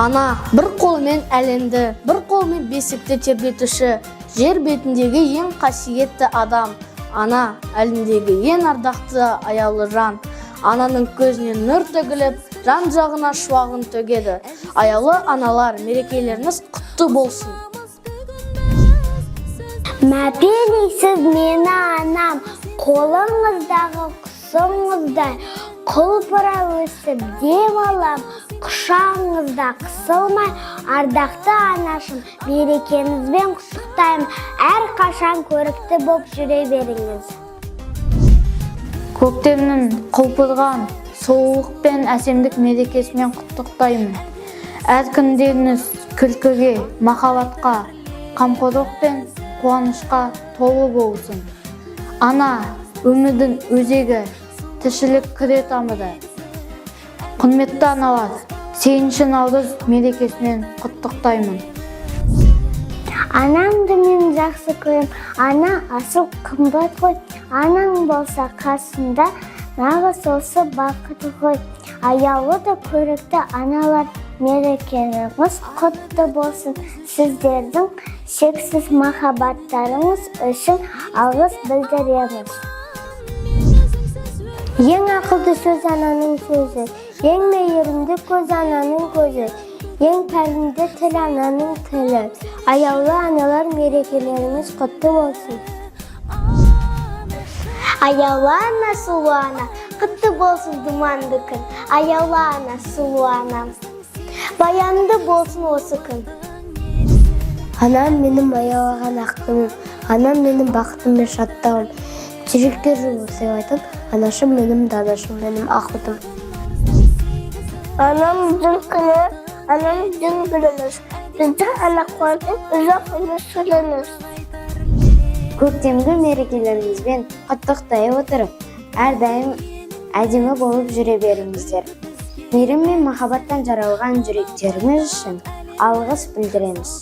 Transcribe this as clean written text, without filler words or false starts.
Ана бір қолымен әлемді, бір қолымен бесікті тербетуші, жер бетіндегі ең қасиетті адам. Ана әлемдегі ең ардақты аяулы жан. Ананың көзінен нұр төгіліп, жан жағына шуағын төгеді. Аяулы аналар, мерекелеріңіз құтты болсын. Мәпелейсіз мені анам, қолыңыздағы құсыңыздай, құлпыра өсіп дем алам, құшағыңызда қысылмай, ардақты анашым, мерекеңізбен құттықтаймын, әрқашан көрікті боп жүре беріңіз. Көктемнің құлпырған сұлулық пен әсемдік мерекесімен құттықтаймын. Әр күндеріңіз күлкіге, махаббатқа, қамқорлық пен қуанышқа толы болсын. Ана, өмірдің өзегі, тіршілік кіре тамыры. Құрметті аналар, 8 наурыз мерекесімен құттықтаймын. Анамды мен жақсы көрем, ана асыл қымбат қой, анаң болса қасында, нағыз осы бақыт қой. Аяулы да көрікті аналар, мерекелеріңіз құтты болсын. Сіздердің шексіз махаббаттарыңыз үшін алғыс білдіреміз. Ең ақылды сөз ананың сөзі, ең мейірімді көз ананың көзі, ең пәлімді тіл ананың тілі. Аяулы аналар, мерекелеріңіз құтты болсын. Аяулы ана, сұлу ана, құтты болсын думанды күн. Аяулы ана, сұлу анам, баянды болсын осы күн. Анам менің аялаған аққымым, анам менің бақытым мен шаттауым. Жүрекке жылу сыйлайтын, анашым менің данашым, менің ақытым. Анам біздің күні, анам біздің гүліміз, біздің ана қуантын, ұзақ өмір сүріңіз. Көктемгі мерекелеріңізбен құттықтай отырып, әрдайым әдемі болып жүре беріңіздер. Мейірім мен махаббаттан жаралған жүректеріңіз үшін алғыс білдіреміз.